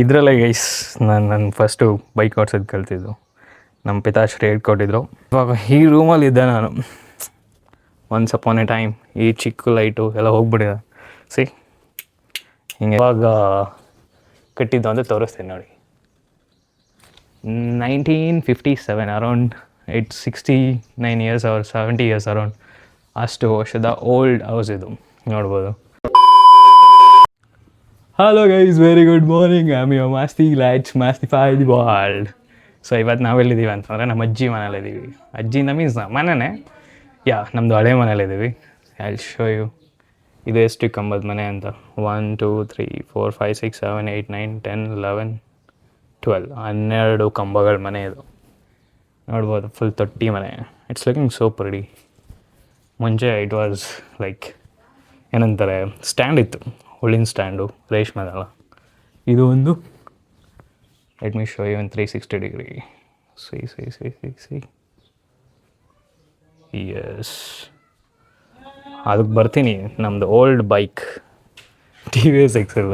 ಇದರಲ್ಲೇ ಗೈಸ್ ನಾನು first bike ಓಡಿಸೋದು ಕಲ್ತಿದ್ದು. ನಮ್ಮ ಪಿತಾಶ್ರೀ ಹೇಳ್ಕೊಟ್ಟಿದ್ರು. ಇವಾಗ ಈ ರೂಮಲ್ಲಿದ್ದೆ ನಾನು. ಒನ್ಸ್ ಅಪಾನ್ ಎ ಟೈಮ್ ಈ ಚಿಕ್ಕ ಲೈಟು ಎಲ್ಲ ಹೋಗ್ಬಿಟ್ಟಿದೆ. ಸಿ ಹಿಂಗೆ ಇವಾಗ ಕಟ್ಟಿದ್ದು ಅಂತ ತೋರಿಸ್ತೀನಿ ನೋಡಿ. 1957 around 69 years or 70 years around ಅಷ್ಟು ವರ್ಷದ ಓಲ್ಡ್ ಹೌಸ್ ಇದು ನೋಡ್ಬೋದು. Hello guys, very good morning. I am your Masti let's mastify the world. So ಇವತ್ತು ನಾವೆಲ್ಲಿದ್ದೀವಿ ಅಂತಂದರೆ ನಮ್ಮ ಅಜ್ಜಿ ಮನೇಲಿದ್ದೀವಿ. ಅಜ್ಜಿಯಿಂದ ಮೀನ್ಸ್ ಮನೆಯೇ ನಮ್ಮದು ಹಳೆ ಮನೇಲಿದ್ದೀವಿ. I will show you. ಇದು ಎಷ್ಟು ಕಂಬದ ಮನೆ ಅಂತ. 1 2 3 4 5 6 7 8 9 10 11 12 12 ಕಂಬಗಳ ಮನೆ ಇದು ನೋಡ್ಬೋದು. ಫುಲ್ ತೊಟ್ಟಿ ಮನೆ. It's looking so pretty. ಮುಂಚೆ ಇಟ್ ವಾಸ್ ಲೈಕ್ ಏನಂತಾರೆ, ಸ್ಟ್ಯಾಂಡ್ ಇತ್ತು, ಹುಲ್ಲಿನ ಸ್ಟ್ಯಾಂಡು, ರೇಷ್ಮೆದಲ್ಲ. ಇದು ಒಂದು let me show you in 360 degree. See yes, ಅದಕ್ಕೆ ಬರ್ತೀನಿ. ನಮ್ಮದು old bike TVS XL.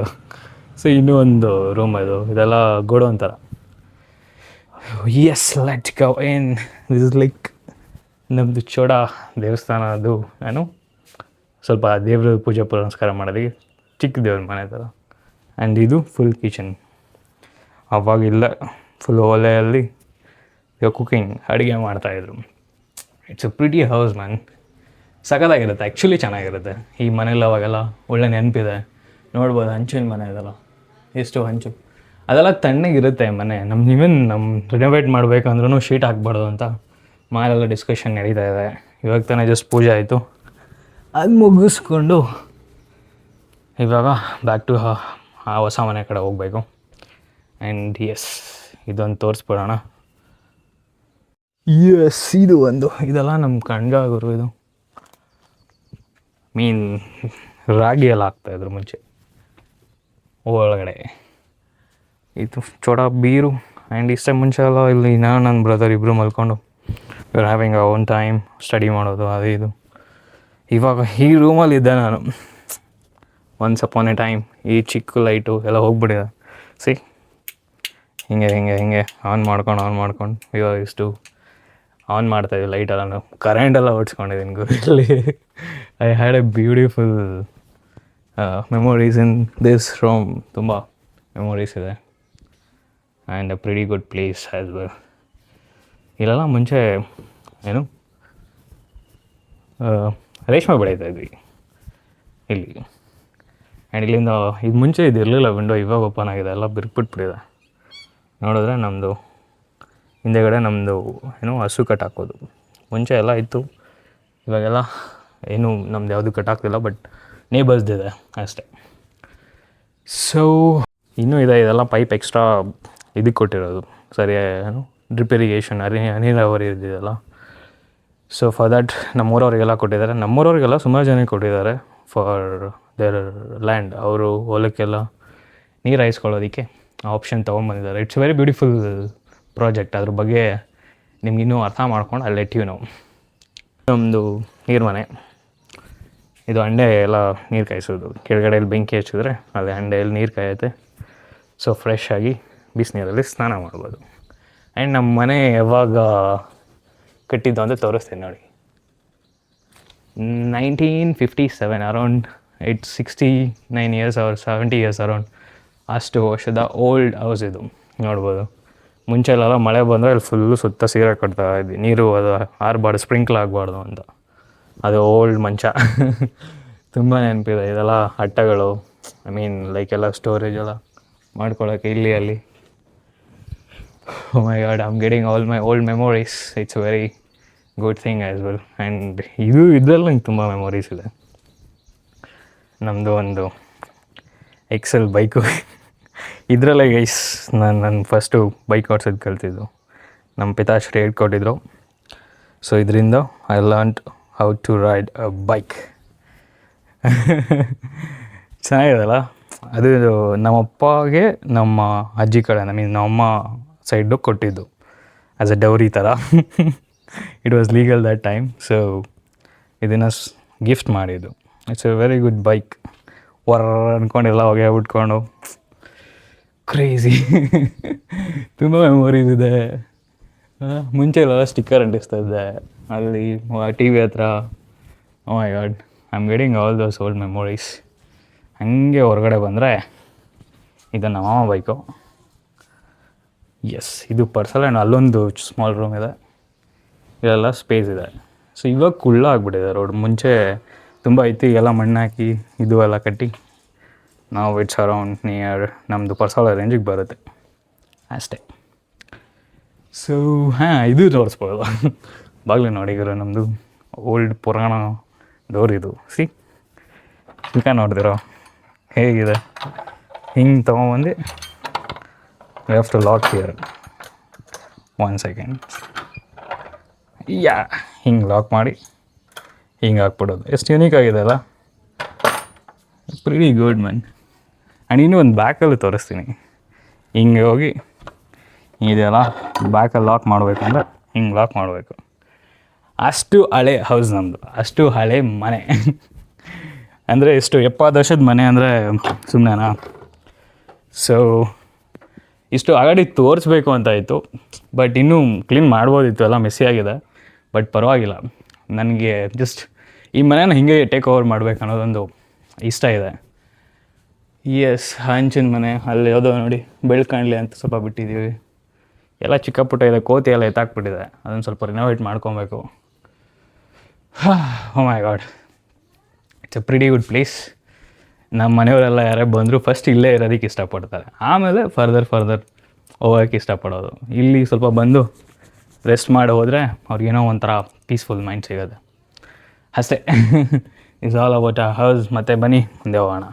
So ಇನ್ನೂ ಒಂದು ರೂಮ್ ಇದೆಲ್ಲ ಗೋಡೋ ಒಂಥರ. Yes, let's go in. This is like ನಮ್ಮದು ಚೋಡ ದೇವಸ್ಥಾನ. ಅದು ನಾನು ಸ್ವಲ್ಪ ದೇವ್ರ ಪೂಜೆ ಪುರಸ್ಕಾರ ಮಾಡೋದಕ್ಕೆ ಚಿಕ್ಕ ದೇವ್ರ ಮನೆ ಥರ. ಆ್ಯಂಡ್ ಇದು ಫುಲ್ ಕಿಚನ್. ಅವಾಗಿಲ್ಲ, ಫುಲ್ ಒಲೆಯಲ್ಲಿ ಕುಕಿಂಗ್, ಅಡುಗೆ ಮಾಡ್ತಾಯಿದ್ರು. It's a pretty house man. ಸಖತ್ತಾಗಿರುತ್ತೆ, ಆ್ಯಕ್ಚುಲಿ ಚೆನ್ನಾಗಿರುತ್ತೆ. ಈ ಮನೇಲಿ ಅವಾಗೆಲ್ಲ ಒಳ್ಳೆ ನೆನಪಿದೆ. ನೋಡ್ಬೋದು ಹಂಚಿನ ಮನೆ ಇದೆಲ್ಲ, ಎಷ್ಟು ಹಂಚು, ಅದೆಲ್ಲ ತಣ್ಣಗಿರುತ್ತೆ ಮನೆ. ನಮ್ಮ ರಿನೋವೇಟ್ ಮಾಡಬೇಕಂದ್ರೂ ಶೀಟ್ ಹಾಕ್ಬಾರ್ದು ಅಂತ ಮನೆಯೆಲ್ಲ ಡಿಸ್ಕಷನ್ ನಡೀತಾ ಇದೆ. ಇವಾಗ ತಾನೇ ಜಸ್ಟ್ ಪೂಜೆ ಆಯಿತು, ಅದು ಮುಗಿಸ್ಕೊಂಡು ಇವಾಗ ಬ್ಯಾಕ್ ಟು ಆ ಹೊಸ ಮನೆ ಕಡೆ ಹೋಗಬೇಕು. ಆ್ಯಂಡ್ ಎಸ್, ಇದೊಂದು ತೋರಿಸ್ಬಿಡೋಣ. ಎಸ್, ಇದು ಒಂದು, ಇದೆಲ್ಲ ನಮ್ಮ ಕಣ್ಗಾಗುರು. ಇದು ಮೀನ್ ರಾಗಿ ಎಲ್ಲ ಹಾಕ್ತಾಯಿದ್ರು ಮುಂಚೆ ಒಳಗಡೆ. ಇದು ಚೋಡ ಬೀರು. ಆ್ಯಂಡ್ ಇಷ್ಟೇ ಮುಂಚೆ ಎಲ್ಲ ಇಲ್ಲಿ ನಾನು ನನ್ನ ಬ್ರದರ್ ಇಬ್ಬರು ಮಲ್ಕೊಂಡು we are having a own time study ಮಾಡೋದು ಅದು ಇದು. ಇವಾಗ ಈ ರೂಮಲ್ಲಿದ್ದೆ ನಾನು. ಒನ್ಸ್ ಅಪಾನ್ ಎ ಟೈಮ್ ಈ ಚಿಕ್ಕ ಲೈಟು ಎಲ್ಲ ಹೋಗ್ಬಿಟ್ಟಿದೆ. ಸಿ ಹಿಂಗೆ ಆನ್ ಮಾಡ್ಕೊಂಡು ಇವಾಗ ಇಷ್ಟು ಆನ್ ಮಾಡ್ತಾಯಿದ್ವಿ ಲೈಟೆಲ್ಲ. ನಾವು ಕರೆಂಟೆಲ್ಲ ಓಡಿಸ್ಕೊಂಡಿದ್ದೀನಿ ಗುರಿಯಲ್ಲಿ. I had a beautiful memories in this room. ತುಂಬ ಮೆಮೊರೀಸ್ ಇದೆ. And a pretty good place as well. ಇಲ್ಲೆಲ್ಲ ಮುಂಚೆ ಏನು ರೇಷ್ಮೆ ಬೆಳೀತಾಯಿದ್ವಿ ಇಲ್ಲಿ. ಆ್ಯಂಡ್ ಇಲ್ಲಿಂದ ಇದು ಮುಂಚೆ ಇದು ಇರಲಿಲ್ಲ ವಿಂಡೋ, ಇವಾಗ ಓಪನ್ ಆಗಿದೆ, ಎಲ್ಲ ಬಿರ್ಬಿಟ್ಬಿಟ್ಟಿದೆ. ನೋಡಿದ್ರೆ ನಮ್ಮದು ಹಿಂದೆಗಡೆ ನಮ್ಮದು ಹಸು ಕಟ್ಟಾಕೋದು ಮುಂಚೆ ಎಲ್ಲ ಇತ್ತು. ಇವಾಗೆಲ್ಲ ಏನು ನಮ್ದು ಯಾವುದು ಕಟ್ಟಾಗ್ತಿಲ್ಲ, ಬಟ್ ನೇಬರ್ಸ್ದಿದೆ ಅಷ್ಟೇ. ಸೊ ಇನ್ನೂ ಇದೆ, ಇದೆಲ್ಲ ಪೈಪ್ ಎಕ್ಸ್ಟ್ರಾ ಇದಕ್ಕೆ ಕೊಟ್ಟಿರೋದು, ಸರಿ ಡ್ರಿಪ್ ಇರಿಗೇಷನ್, ನೀರಾವರಿ ಇದ್ದಿದ್ದೆಲ್ಲ. ಸೊ ಫಾರ್ ದ್ಯಾಟ್ ನಮ್ಮೂರವ್ರಿಗೆಲ್ಲ ಕೊಟ್ಟಿದ್ದಾರೆ. ನಮ್ಮೂರವ್ರಿಗೆಲ್ಲ ಸುಮಾರು ಜನಕ್ಕೆ ಕೊಟ್ಟಿದ್ದಾರೆ ಫಾರ್ ದೇರ್ ಲ್ಯಾಂಡ್. ಅವರು ಹೊಲಕ್ಕೆಲ್ಲ ನೀರು ಹಾಯಿಸ್ಕೊಳ್ಳೋದಕ್ಕೆ ಆಪ್ಷನ್ ತೊಗೊಂಬಂದಿದ್ದಾರೆ. It's very beautiful project. ಅದ್ರ ಬಗ್ಗೆ ನಿಮ್ಗೆ ಇನ್ನೂ ಅರ್ಥ ಮಾಡ್ಕೊಂಡು ಅಲ್ಲಿ ಲೆಟ್ ಯು ನೋ. ನಮ್ಮದು ನೀರು ಮನೆ. ಇದು ಹಂಡೆ ಎಲ್ಲ ನೀರು ಕಾಯಿಸೋದು. ಕೆಳಗಡೆಯಲ್ಲಿ ಬೆಂಕಿ ಹಚ್ಚಿದ್ರೆ ಅಲ್ಲಿ ಹಂಡೆಯಲ್ಲಿ ನೀರು ಕಾಯುತ್ತೆ. ಸೊ ಫ್ರೆಶ್ ಆಗಿ ಬಿಸಿನೀರಲ್ಲಿ ಸ್ನಾನ ಮಾಡ್ಬೋದು. ಆ್ಯಂಡ್ ನಮ್ಮ ಮನೆ ಯಾವಾಗ ಕಟ್ಟಿದ್ದು ಅಂತ ತೋರಿಸ್ತೀನಿ ನೋಡಿ. 1957 around 69 years or 70 years around ಅಷ್ಟು ವರ್ಷದ ಓಲ್ಡ್ ಹೌಸ್ ಇದು ನೋಡ್ಬೋದು. ಮುಂಚೆಲ್ಲ ಮಳೆ ಬಂದರೆ ಅಲ್ಲಿ ಫುಲ್ಲು ಸುತ್ತ ಸೀರೆ ಕಟ್ತಾ ಇದ್ವಿ. ನೀರು ಅದು ಆರಬಾರ್ದು, ಸ್ಪ್ರಿಂಕ್ಲ್ ಆಗಬಾರ್ದು ಅಂತ. ಅದು ಓಲ್ಡ್ ಮಂಚ. ತುಂಬ ನೆನಪಿದೆ. ಇದೆಲ್ಲ ಅಟ್ಟಗಳು, ಐ ಮೀನ್ ಲೈಕ್ ಎಲ್ಲ ಸ್ಟೋರೇಜ್ ಎಲ್ಲ ಮಾಡ್ಕೊಳ್ಳೋಕ್ಕೆ ಇಲ್ಲಿ ಅಲ್ಲಿ. Oh my God, I'm getting all my old memories. It's a very good thing as well. And ಇದರಲ್ಲಿ ನಂಗೆ ತುಂಬ ಮೆಮೊರೀಸ್ ಇದೆ. ನಮ್ಮದು ಒಂದು XL ಬೈಕು. ಇದರಲ್ಲೇ ಗೈಸ್ ನಾನು ಫಸ್ಟು ಬೈಕ್ ಓಡಿಸೋದು ಕಲ್ತಿದ್ದು. ನಮ್ಮ ಪಿತಾಶ್ರೀ ಹೇಳ್ಕೊಟ್ಟಿದ್ರು. ಸೊ ಇದರಿಂದ I learned how to ride a bike. ಚೆನ್ನಾಗಿದೆಲ್ಲ ಅದು. ನಮ್ಮಪ್ಪಗೆ ನಮ್ಮ ಅಜ್ಜಿ ಕಡೆ, ನಮ್ಮಮ್ಮ ಸೈಡು ಕೊಟ್ಟಿದ್ದು ಆ್ಯಸ್ ಎ ಡೌರಿ ಥರ. It was legal that time. So ಇದನ್ನು ಗಿಫ್ಟ್ ಮಾಡಿದ್ದು. It's a very good bike. ಅಂದ್ಕೊಂಡೆಲ್ಲ ಹೊಗೆ ಬಿಟ್ಕೊಂಡು ಕ್ರೇಜಿ. ತುಂಬ ಮೆಮೊರೀಸ್ ಇದೆ. ಮುಂಚೆ ಎಲ್ಲ ಸ್ಟಿಕ್ಕರ್ ಅಂಟಿಸ್ತಾ ಇದ್ದೆ ಅಲ್ಲಿ ಟಿ ವಿ ಹತ್ರ. Oh my god, I am getting all those old memories. ಹಾಗೆ ಹೊರಗಡೆ ಬಂದರೆ ಇದು ನಮ್ಮ ಮಾಮ ಬೈಕು. ಎಸ್, ಇದು ಪರ್ಸಲ್ ಆ್ಯಂಡ್ ಅಲ್ಲೊಂದು ಸ್ಮಾಲ್ ರೂಮ್ ಇದೆ, ಇದೆಲ್ಲ ಸ್ಪೇಸ್ ಇದೆ. ಸೊ ಇವಾಗ ಕುಳ್ಳ ಆಗಿಬಿಟ್ಟಿದೆ ರೋಡ್. ಮುಂಚೆ ತುಂಬ ಇತ್ತು, ಈಗೆಲ್ಲ ಮಣ್ಣು ಹಾಕಿ ಇದು ಎಲ್ಲ ಕಟ್ಟಿ ನಾವು ಇಟ್ಸ್ ಅರೌಂಡ್ ನಿಯರ್ ನಮ್ಮದು ಪರ್ಸಲ್ ರೇಂಜಿಗೆ ಬರುತ್ತೆ ಅಷ್ಟೇ. ಸೊ ಹಾಂ, ಇದು ತೋರಿಸ್ಬೋದು. ಬಾಗಿಲು ನೋಡಿಗಿರೋ ನಮ್ಮದು ಓಲ್ಡ್ ಪುರಾಣ ಡೋರ್ ಇದು. ಈಗ ನೋಡಿದಿರೋ ಹೇಗಿದೆ, ಹಿಂಗೆ ತೊಗೊಂಬಂದು we have to lock here. 1 second. ಹಿಂಗೆ ಲಾಕ್ ಮಾಡಿ ಹಿಂಗೆ ಹಾಕ್ಬಿಡೋದು. ಎಷ್ಟು ಯೂನಿಕ್ ಆಗಿದೆ ಅಲ್ಲ, ಪ್ರಿಟಿ ಗುಡ್ ಮ್ಯಾನ್. ಆ್ಯಂಡ್ ಇನ್ನೂ ಒಂದು ಬ್ಯಾಕಲ್ಲಿ ತೋರಿಸ್ತೀನಿ. ಹಿಂಗೆ ಹೋಗಿ ಇದೆಲ್ಲ ಬ್ಯಾಕಲ್ಲಿ ಲಾಕ್ ಮಾಡಬೇಕಂದ್ರೆ ಹಿಂಗೆ ಲಾಕ್ ಮಾಡಬೇಕು. ಅಷ್ಟು ಹಳೆ ಹೌಸ್ ನಮ್ಮದು, ಅಷ್ಟು ಹಳೆ ಮನೆ. ಅಂದರೆ ಎಷ್ಟು 70 ವರ್ಷದ ಮನೆ ಅಂದರೆ ಸುಮ್ಮನೆನಾ? ಸೊ ಇಷ್ಟು ಆಗಡಿ ತೋರಿಸ್ಬೇಕು ಅಂತ ಇತ್ತು, ಬಟ್ ಇನ್ನೂ ಕ್ಲೀನ್ ಮಾಡ್ಬೋದಿತ್ತು, ಎಲ್ಲ ಮೆಸ್ಸಿ ಆಗಿದೆ. ಬಟ್ ಪರವಾಗಿಲ್ಲ, ನನಗೆ ಜಸ್ಟ್ ಈ ಮನೇನ ಹಿಂಗೆ ಟೇಕ್ ಓವರ್ ಮಾಡ್ಬೇಕು ಅನ್ನೋದೊಂದು ಇಷ್ಟ ಇದೆ. ಎಸ್, ಹಂಚಿನ ಮನೆ ಅಲ್ಲಿ ಯಾವುದೋ ನೋಡಿ ಬೆಳ್ಕಾಣಲಿ ಅಂತ ಸ್ವಲ್ಪ ಬಿಟ್ಟಿದ್ದೀವಿ. ಎಲ್ಲ ಚಿಕ್ಕ ಪುಟ್ಟ ಇದೆ, ಕೋತಿ ಎಲ್ಲ ಎತ್ತಾಕ್ಬಿಟ್ಟಿದೆ, ಅದನ್ನು ಸ್ವಲ್ಪ ರಿನೋವೇಟ್ ಮಾಡ್ಕೊಬೇಕು. Oh my god, it's a pretty good place. ನಮ್ಮ ಮನೆಯವರೆಲ್ಲ ಯಾರೇ ಬಂದರೂ ಫಸ್ಟ್ ಇಲ್ಲೇ ಇರೋದಕ್ಕೆ ಇಷ್ಟಪಡ್ತಾರೆ, ಆಮೇಲೆ ಫರ್ದರ್ ಹೋಗೋಕ್ಕೆ ಇಷ್ಟಪಡೋದು. ಇಲ್ಲಿ ಸ್ವಲ್ಪ ಬಂದು ರೆಸ್ಟ್ ಮಾಡಿ ಹೋದರೆ ಅವ್ರಿಗೇನೋ ಒಂಥರ ಪೀಸ್ಫುಲ್ ಮೈಂಡ್ ಸಿಗೋದು ಅಷ್ಟೇ. It's all about a house. ಮತ್ತು ಬನ್ನಿ ಮುಂದೆ ಹೋಗೋಣ.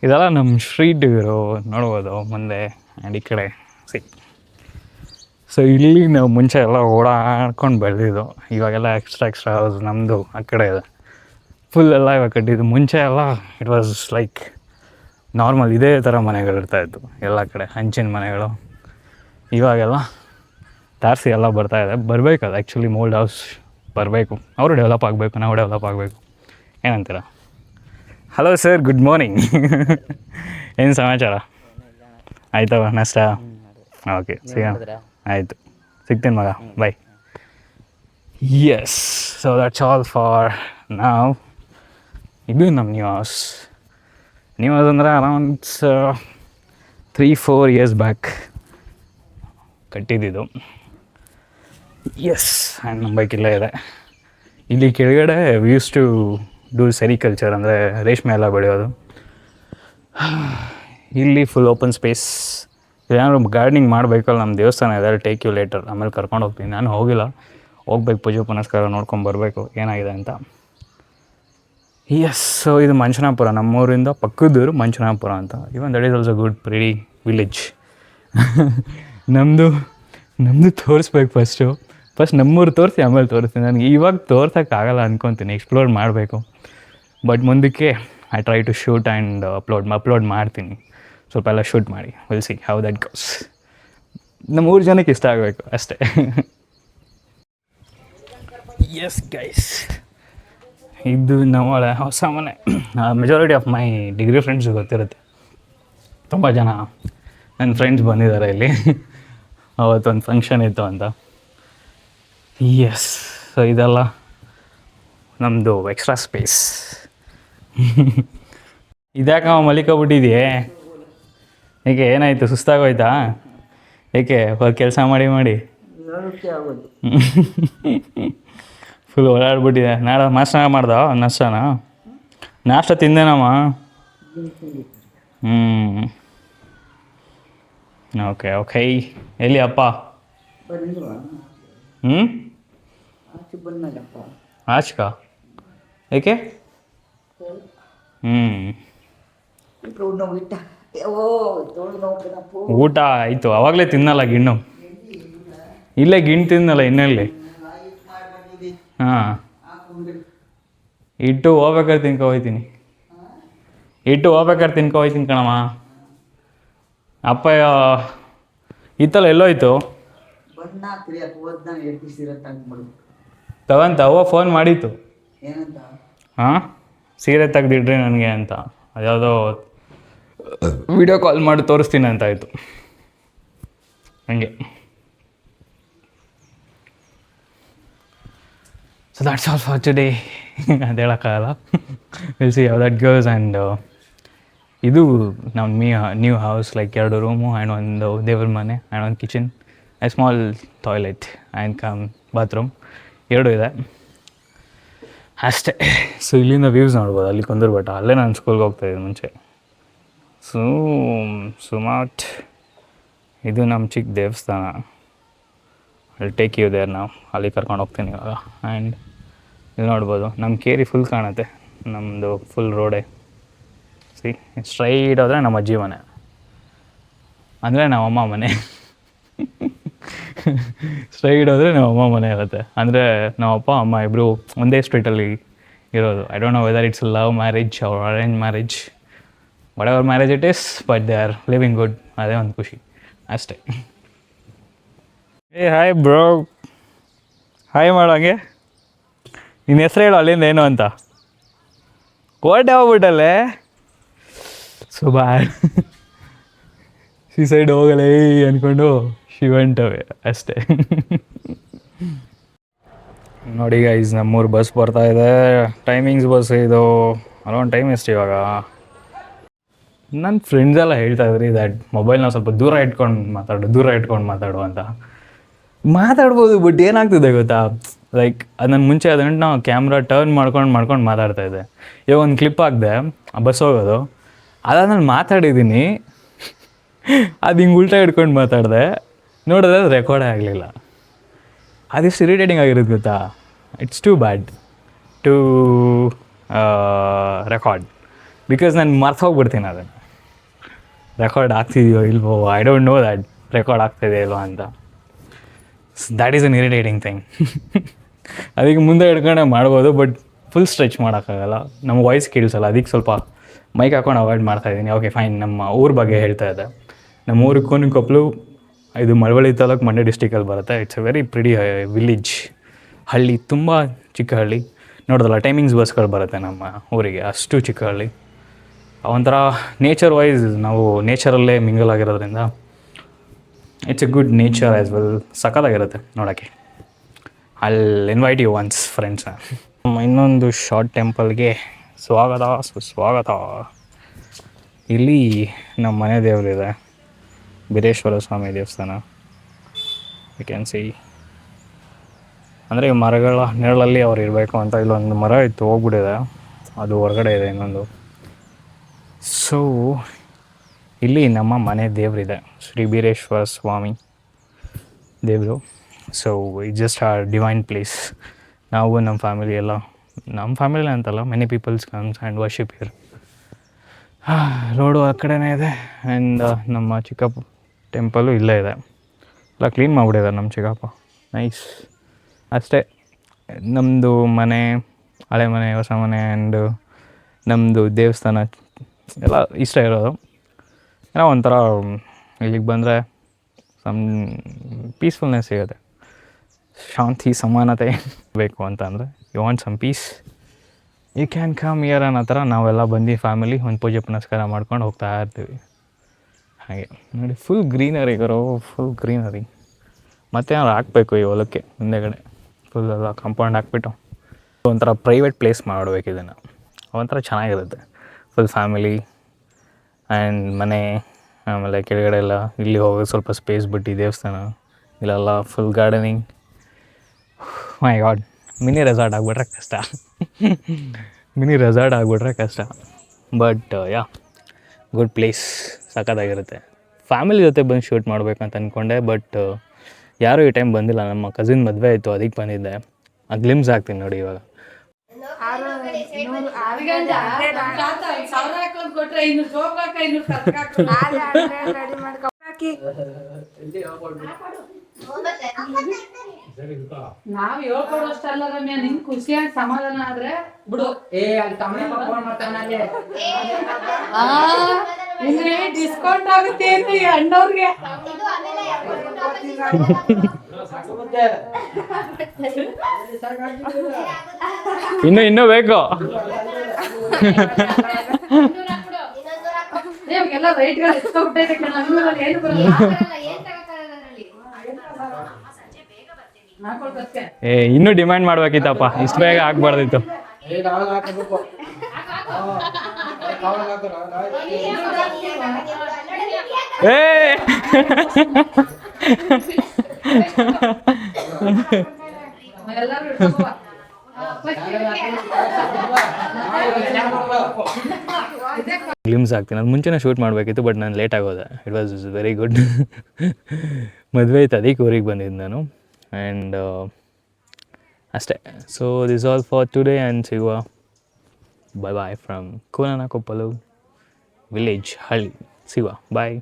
ಇದೆಲ್ಲ ನಮ್ಮ ಸ್ಟ್ರೀಟ್ ಇರೋ ನೋಡ್ಬೋದು ಮುಂದೆ ಆ್ಯಂಡ್ ಈ ಕಡೆ ಸೊ ಇಲ್ಲಿ ನಾವು ಮುಂಚೆ ಎಲ್ಲ ಓಡಾಡ್ಕೊಂಡು ಬೆಳೆದಿದ್ದು. ಇವಾಗೆಲ್ಲ ಎಕ್ಸ್ಟ್ರಾ ಹೌಸ್ ನಮ್ಮದು ಆ ಕಡೆ ಇದೆ, ಫುಲ್ ಎಲ್ಲ ಇವಾಗ ಕಟ್ಟಿದ್ದು. ಮುಂಚೆ ಎಲ್ಲ ಇಟ್ ವಾಸ್ ಲೈಕ್ ನಾರ್ಮಲ್ ಇದೇ ಥರ ಮನೆಗಳಿರ್ತಾಯಿತ್ತು ಎಲ್ಲ ಕಡೆ, ಹಂಚಿನ ಮನೆಗಳು. ಇವಾಗೆಲ್ಲ ತಾರಸಿ ಎಲ್ಲ ಬರ್ತಾಯಿದೆ, ಬರಬೇಕದು ಆ್ಯಕ್ಚುಲಿ ಮೋಲ್ಡ್ ಹೌಸ್ ಬರಬೇಕು. ಅವರು ಡೆವಲಪ್ ಆಗಬೇಕು, ನಾವು ಡೆವಲಪ್ ಆಗಬೇಕು. ಏನಂತೀರ? Hello sir, good morning. ಏನು ಸಮಾಚಾರ? ಆಯ್ತವ ನಾಷ್ಟ? ಓಕೆ, ಸಿಗೋಣ. ಆಯಿತು, ಸಿಗ್ತೀನಿ ಮಗ, bye. Yes, so that's all for now. ಇದು ನಮ್ಮ ನ್ಯೂ ಹೌಸ್ ಅಂದರೆ ಅರೌಂಡ್ 3-4 ಇಯರ್ಸ್ ಬ್ಯಾಕ್ ಕಟ್ಟಿದ್ದಿದ್ದು. ಎಸ್, ಆ್ಯಂಡ್ ನಮ್ಮ ಬೈಕ್ ಇಲ್ಲೇ ಇದೆ. ಇಲ್ಲಿ ಕೆಳಗಡೆ we use to do sericulture, ಅಂದರೆ ರೇಷ್ಮೆ ಎಲ್ಲ ಬೆಳೆಯೋದು. ಇಲ್ಲಿ ಫುಲ್ ಓಪನ್ ಸ್ಪೇಸ್. ಏನಾದ್ರು ಗಾರ್ಡನಿಂಗ್ ಮಾಡಬೇಕಲ್ಲ, ನಮ್ಮ ದೇವಸ್ಥಾನ ಇದೆ, ಟೇಕ್ ಯು ಲೇಟರ್, ಆಮೇಲೆ ಕರ್ಕೊಂಡು ಹೋಗ್ತೀನಿ. ನಾನು ಹೋಗಿಲ್ಲ, ಹೋಗ್ಬೇಕು, ಪೂಜೆ ಪುನಸ್ಕಾರ ನೋಡ್ಕೊಂಬರ್ಬೇಕು ಏನಾಗಿದೆ ಅಂತ. ಎಸ್, ಸೊ ಇದು ಮಂಚನಾಪುರ, ನಮ್ಮೂರಿಂದ ಪಕ್ಕದೂರು ಮಂಚನಾಪುರ ಅಂತ. Even that is also good pretty village. ನಮ್ಮದು ತೋರಿಸ್ಬೇಕು ಫಸ್ಟ್ ನಮ್ಮೂರು ತೋರಿಸಿ ಆಮೇಲೆ ತೋರಿಸ್ತೀನಿ. ನನಗೆ ಇವಾಗ ತೋರ್ಸೋಕ್ಕಾಗಲ್ಲ ಅಂದ್ಕೊತೀನಿ, ಎಕ್ಸ್ಪ್ಲೋರ್ ಮಾಡಬೇಕು. ಬಟ್ ಮುಂದಕ್ಕೆ I try to shoot and upload ಮಾಡ್ತೀನಿ. ಸ್ವಲ್ಪ ಎಲ್ಲ ಶೂಟ್ ಮಾಡಿ will see how that goes. ನಮ್ಮ 3 ಜನಕ್ಕೆ ಇಷ್ಟ ಆಗಬೇಕು ಅಷ್ಟೇ. ಎಸ್ ಗೈಸ್, ಇದು ನಮ್ಮ ಹೊಸ ಮನೆ. Majority of my degree friends ಗೊತ್ತಿರುತ್ತೆ, ತುಂಬ ಜನ ನನ್ನ ಫ್ರೆಂಡ್ಸ್ ಬಂದಿದ್ದಾರೆ ಇಲ್ಲಿ. ಅವತ್ತೊಂದು ಫಂಕ್ಷನ್ ಇತ್ತು ಅಂತ. ಎಸ್, ಸೊ ಇದೆಲ್ಲ ನಮ್ಮದು ಎಕ್ಸ್ಟ್ರಾ ಸ್ಪೇಸ್. ಇದ್ಯಾಕ ಮಲಿಕೊಬಿಟ್ಟಿದೆಯೇ? ಏಕೆ, ಏನಾಯಿತು? ಸುಸ್ತಾಗೋಯ್ತಾ? ಏಕೆ ಕೆಲಸ ಮಾಡಿ ಫುಲ್ ಓಡಾಡ್ಬಿಟ್ಟಿದೆ. ನಾಳೆ ನಾಷ್ಟ ತಿಂದೇನಮ್ಮ? ಓಕೆ. ಎಲ್ಲಿ ಅಪ್ಪ? ಆಚ್ಕ ಏಕೆ? ಊಟ ಆಯಿತು, ಅವಾಗಲೇ ತಿನ್ನಲ್ಲ ಗಿಣ್ಣು. ಇಲ್ಲೇ ಗಿಣ್ಣು ತಿನ್ನಲ್ಲ ಇನ್ನೆಲ್ಲಿ. ಹಾಂ, ಇಟ್ಟು ಹೋಗ್ಬೇಕಾದ್ರೆ ತಿನ್ಕೊ ಹೋಯ್ತೀನಿ ಕಣಮ್ಮ. ಅಪ್ಪ ಇತ್ತಲ್ಲ ಎಲ್ಲೋಯ್ತು? ತಗೊಂತ ಅವ್ವ ಫೋನ್ ಮಾಡಿತ್ತು. ಹಾಂ, ಸೀರೆ ತೆಗ್ದಿಡ್ರಿ ನನಗೆ ಅಂತ. ಅದ್ಯಾವುದೋ ವಿಡಿಯೋ ಕಾಲ್ ಮಾಡಿ ತೋರಿಸ್ತೀನಿ ಅಂತ ಆಯಿತು. ಹಂಗೆ. So that's all for today. ಅದು ಹೇಳೋಕ್ಕಾಗಲ್ಲ. Will see how that goes. And ಇದು ನಮ್ಮ new house, like 2 room and ಒಂದು ದೇವ್ರ ಮನೆ ಆ್ಯಂಡ್ ಒಂದು kitchen, A small toilet and bathroom 2 ಇದೆ ಅಷ್ಟೇ. ಸೊ ಇಲ್ಲಿಂದ ವ್ಯೂಸ್ ನೋಡ್ಬೋದು. ಅಲ್ಲಿ ಕುಂದರ್ಬೇಟ, ಅಲ್ಲೇ ನಾನು ಸ್ಕೂಲ್ಗೆ ಹೋಗ್ತಾಯಿದ್ದೆ ಮುಂಚೆ. ಸುಮಾಟ್ ಇದು ನಮ್ಮ ಚಿಕ್ಕ ದೇವಸ್ಥಾನ. ಅಲ್ಲಿ ಟೇಕ್ ಯು ದೇರ್ ನಾವು, ಅಲ್ಲಿ ಕರ್ಕೊಂಡು ಹೋಗ್ತೀನಿ ಇವಾಗ. ಆ್ಯಂಡ್ ಇಲ್ಲಿ ನೋಡ್ಬೋದು ನಮ್ಮ ಕೇರಿ ಫುಲ್ ಕಾಣುತ್ತೆ, ನಮ್ಮದು ಫುಲ್ ರೋಡೇ. ಸಿ ಸ್ಟ್ರೈಟ್ ಹೋದರೆ ನಮ್ಮ ಅಜ್ಜಿ ಮನೆ, ಅಂದರೆ ನಮ್ಮಮ್ಮ ಮನೆ. ಸ್ಟ್ರೈಟ್ ಹೋದರೆ ನಮ್ಮಮ್ಮ ಮನೆ ಇರುತ್ತೆ. ಅಂದರೆ ನಮ್ಮಪ್ಪ ಅಮ್ಮ ಇಬ್ಬರು ಒಂದೇ ಸ್ಟ್ರೀಟಲ್ಲಿ ಇರೋದು. I don't know whether it's love marriage are arrange marriage, what ever marriage it is, but they are living good. ಅದೇ ಒಂದು ಖುಷಿ ಅಷ್ಟೇ. ಏ ಹಾಯ್ ಬ್ರೋ, ಹಾಯ್ ಮಾಡೋಂಗೆ. ನಿನ್ನ ಹೆಸ್ರು ಹೇಳು ಅಲ್ಲಿಂದ ಏನು ಅಂತ. ಓಟ್ ಯಾವ್ಬಿಟ್ಟಲ್ಲೇ ಸುಬಾ ಈ ಸೈಡ್ ಹೋಗಲೇ ಅಂದ್ಕೊಂಡು ಶಿವಂಟವೆ ಅಷ್ಟೇ. ನೋಡಿ ಗೈಸ್, ನಮ್ಮೂರು ಬಸ್ ಬರ್ತಾಯಿದೆ. ಟೈಮಿಂಗ್ಸ್ ಬಸ್ ಇದು. ಅರೌಂಡ್ ಟೈಮ್ ಎಷ್ಟು ಇವಾಗ? ನನ್ನ ಫ್ರೆಂಡ್ಸ್ ಎಲ್ಲ ಹೇಳ್ತಾಯಿದ್ರಿ ದ್ಯಾಟ್ ಮೊಬೈಲ್ನ ಸ್ವಲ್ಪ ದೂರ ಇಟ್ಕೊಂಡು ಮಾತಾಡು ಅಂತ. ಮಾತಾಡ್ಬೋದು, ಬಟ್ ಏನಾಗ್ತಿದೆ ಗೊತ್ತಾ, ಲೈಕ್ ಅದು ನಾನು ಮುಂಚೆ ಅದನ್ನು ನಾವು ಕ್ಯಾಮ್ರಾ ಟರ್ನ್ ಮಾಡ್ಕೊಂಡು ಮಾತಾಡ್ತಾಯಿದ್ದೆ. ಇವಾಗ ಒಂದು ಕ್ಲಿಪ್ ಹಾಕಿದೆ ಬಸ್ ಹೋಗೋದು, ಅದಾದ್ಮೇಲೆ ಮಾತಾಡಿದ್ದೀನಿ, ಅದು ಹಿಂಗೆ ಉಲ್ಟಾ ಹಿಡ್ಕೊಂಡು ಮಾತಾಡಿದೆ, ನೋಡಿದ್ರೆ ಅದು ರೆಕಾರ್ಡೇ ಆಗಲಿಲ್ಲ. ಅದೆಷ್ಟು ಇರಿಟೇಟಿಂಗ್ ಆಗಿರುತ್ತೆ ಗೊತ್ತಾ. It's too bad to record, because ನಾನು ಮರ್ತೋಗ್ಬಿಡ್ತೀನಿ ಅದನ್ನು ರೆಕಾರ್ಡ್ ಆಗ್ತಿದೆಯೋ ಇಲ್ವೋ. I don't know that record ಆಗ್ತಿದೆ ಇಲ್ವೋ ಅಂತ. That is an irritating thing. ಅದಕ್ಕೆ ಮುಂದೆ ಹಿಡ್ಕೊಂಡೆ ಮಾಡ್ಬೋದು, ಬಟ್ ಫುಲ್ ಸ್ಟ್ರೆಚ್ ಮಾಡೋಕ್ಕಾಗಲ್ಲ, ನಮ್ಮ ವಾಯ್ಸ್ ಕೇಳಿಸಲ್ಲ. ಅದಕ್ಕೆ ಸ್ವಲ್ಪ ಮೈಕ್ ಹಾಕೊಂಡು ಅವಾಯ್ಡ್ ಮಾಡ್ತಾಯಿದ್ದೀನಿ. Okay fine. ನಮ್ಮ ಊರ ಬಗ್ಗೆ ಹೇಳ್ತಾ ಇದ್ದೆ. ನಮ್ಮ ಊರು ಕೋನಿಕೊಪ್ಪಲು, ಇದು ಮಳವಳ್ಳಿ ತಾಲೂಕು, ಮಂಡ್ಯ ಡಿಸ್ಟಿಕಲ್ಲಿ ಬರುತ್ತೆ. It's a very pretty village, ಹಳ್ಳಿ, ತುಂಬ ಚಿಕ್ಕ ಹಳ್ಳಿ. ನೋಡೋದಲ್ಲ ಟೈಮಿಂಗ್ಸ್ ಬಸ್ಗಳು ಬರುತ್ತೆ ನಮ್ಮ ಊರಿಗೆ, ಅಷ್ಟು ಚಿಕ್ಕ ಹಳ್ಳಿ. ಒಂಥರ ನೇಚರ್ ವೈಸ್ ನಾವು ನೇಚರಲ್ಲೇ ಮಿಂಗಲ್ ಆಗಿರೋದ್ರಿಂದ it's a good nature as well. ಸಖತ್ತಾಗಿರುತ್ತೆ ನೋಡೋಕ್ಕೆ. ಐಲ್ ಇನ್ವೈಟ್ ಯು ಒನ್ಸ್ ಫ್ರೆಂಡ್ಸ್ನ. ಇನ್ನೊಂದು ಶಾರ್ಟ್ ಟೆಂಪಲ್ಗೆ ಸ್ವಾಗತ ಸುಸ್ವಾಗತ. ಇಲ್ಲಿ ನಮ್ಮ ಮನೆ ದೇವರಿದೆ, ಬೀರೇಶ್ವರ ಸ್ವಾಮಿ ದೇವಸ್ಥಾನ. ಯು ಕ್ಯಾನ್ ಸಿ, ಅಂದರೆ ಮರಗಳ ನೆರಳಲ್ಲಿ ಅವ್ರು ಇರಬೇಕು ಅಂತ. ಇಲ್ಲೊಂದು ಮರ ಇತ್ತು, ಹೋಗ್ಬಿಟ್ಟಿದೆ, ಅದು ಹೊರಗಡೆ ಇದೆ ಇನ್ನೊಂದು. ಸೊ ಇಲ್ಲಿ ನಮ್ಮ ಮನೆ ದೇವರಿದೆ, ಶ್ರೀ ಬೀರೇಶ್ವರ ಸ್ವಾಮಿ ದೇವರು. So it just are divine place. ನಾವು ನಮ್ಮ ಫ್ಯಾಮಿಲಿ ಎಲ್ಲ, ನಮ್ಮ ಫ್ಯಾಮಿಲಿ ಅಂತಲ್ಲ, many peoples comes and worship here. Road ಆ ಕಡೆನೇ ಇದೆ. ಆ್ಯಂಡ್ ನಮ್ಮ ಚಿಕ್ಕಪ್ಪ ಟೆಂಪಲು ಇಲ್ಲೇ ಇದೆ. ಎಲ್ಲ ಕ್ಲೀನ್ ಮಾಡಿಬಿಟ್ಟಿದ್ದಾರೆ ನಮ್ಮ ಚಿಕ್ಕಪ್ಪ, ನೈಸ್. ಅಷ್ಟೇ, ನಮ್ಮದು ಮನೆ, ಹಳೆ ಮನೆ, ಹೊಸ ಮನೆ, ಆ್ಯಂಡ್ ನಮ್ಮದು ದೇವಸ್ಥಾನ ಎಲ್ಲ ಇಷ್ಟ ಇರೋದು. ಏನೋ ಒಂಥರ ಇಲ್ಲಿಗೆ ಬಂದರೆ ಸಮ್ ಪೀಸ್ಫುಲ್ನೆಸ್ ಸಿಗುತ್ತೆ, ಶಾಂತಿ ಸಮಾನತೆ ಬೇಕು ಅಂತ. ಅಂದರೆ you want some peace, you can come here ಅನ್ನೋ ಥರ ನಾವೆಲ್ಲ ಬಂದು ಫ್ಯಾಮಿಲಿ ಒಂದು ಪೂಜೆ ಪುನಸ್ಕಾರ ಮಾಡ್ಕೊಂಡು ಹೋಗ್ತಾ ಇರ್ತೀವಿ. ಹಾಗೆ ನೋಡಿ, ಫುಲ್ ಗ್ರೀನರಿ ಗುರು, ಫುಲ್ ಗ್ರೀನರಿ. ಮತ್ತೇನಾದ್ರು ಹಾಕಬೇಕು ಈ ಹೊಲಕ್ಕೆ ಹಿಂದೆಗಡೆ, ಫುಲ್ ಎಲ್ಲ ಕಾಂಪೌಂಡ್ ಹಾಕ್ಬಿಟ್ಟು ಒಂಥರ ಪ್ರೈವೇಟ್ ಪ್ಲೇಸ್ ಮಾಡಬೇಕು ಇದನ್ನು. ಒಂಥರ ಚೆನ್ನಾಗಿರುತ್ತೆ, ಫುಲ್ ಫ್ಯಾಮಿಲಿ ಆ್ಯಂಡ್ ಮನೆ. ಆಮೇಲೆ ಕೆಳಗಡೆ ಎಲ್ಲ ಇಲ್ಲಿ ಹೋಗೋದು ಸ್ವಲ್ಪ ಸ್ಪೇಸ್ ಬಿಟ್ಟು ದೇವಸ್ಥಾನ, ಇಲ್ಲೆಲ್ಲ full gardening. My god, mini resort ಆಗಿಬಿಟ್ರೆ ಕಷ್ಟ. ಬಟ್ ಯಾ, ಗುಡ್ ಪ್ಲೇಸ್, ಸಖತ್ತಾಗಿರುತ್ತೆ. ಫ್ಯಾಮಿಲಿ ಜೊತೆ ಬಂದು ಶೂಟ್ ಮಾಡಬೇಕಂತ ಅಂದ್ಕೊಂಡೆ, ಬಟ್ ಯಾರೂ ಈ ಟೈಮ್ ಬಂದಿಲ್ಲ. ನಮ್ಮ ಕಸಿನ್ ಮದುವೆ ಆಯಿತು, ಅದಕ್ಕೆ ಬಂದಿದ್ದೆ. ಅದು ಗ್ಲಿಮ್ಸ್ ಆಗ್ತೀನಿ ನೋಡಿ ಇವಾಗ. ನಾವ್ ಹೇಳ್ಕೊಡೋಷ್ಟಲ್ಲ ರಮ್ಯಾ, ನಿನ್ ಖುಷಿಯಾಗಿ ಸಮಾಧಾನ ಆದ್ರೆ ಬಿಡು. ಡಿಸ್ಕೌಂಟ್ ಆಗುತ್ತೆ ಅಂತ ಅಣ್ಣವ್ರಿಗೆ. ಇನ್ನೂ ಬೇಕು. ನಮಗೆಲ್ಲ ರೈಟ್ಗಳು ಎತ್ಕೊಂಡ್ಬಿಟ್ಟೈತೆ ಕಣ, ನಮ್ಗೆ ಏನು ಬರಲ್ಲ. ಹಾಕೊಳ್ಬೇಕು. ಇನ್ನೂ ಡಿಮ್ಯಾಂಡ್ ಮಾಡ್ಬೇಕಿತ್ತಪ್ಪ, ಇಷ್ಟು ಬೇಗ ಆಗ್ಬಾರ್ದಿತ್ತು. ಏ ಎಲ್ಲರೂ ಇಟ್ಕೋ. ಗ್ಲಿಮ್ಸ್ ಆಗ್ತೀನಿ, ಅದು ಮುಂಚೆನೇ ಶೂಟ್ ಮಾಡಬೇಕಿತ್ತು, ಬಟ್ ನಾನು ಲೇಟ್ ಆಗೋದೆ. It was very good. ಮದುವೆ ಇತ್ತು, ಅದಕ್ಕೆ ಊರಿಗೆ ಬಂದಿದ್ದು ನಾನು. ಆ್ಯಂಡ್ ಅಷ್ಟೇ. So this all for today and ಸಿಗುವ. ಬಾಯ್ ಬಾಯ್ ಫ್ರಮ್ ಕೋನನಕೊಪ್ಪಲು ವಿಲೇಜ್, ಹಳ್ಳಿ. ಸಿಗುವ, ಬಾಯ್.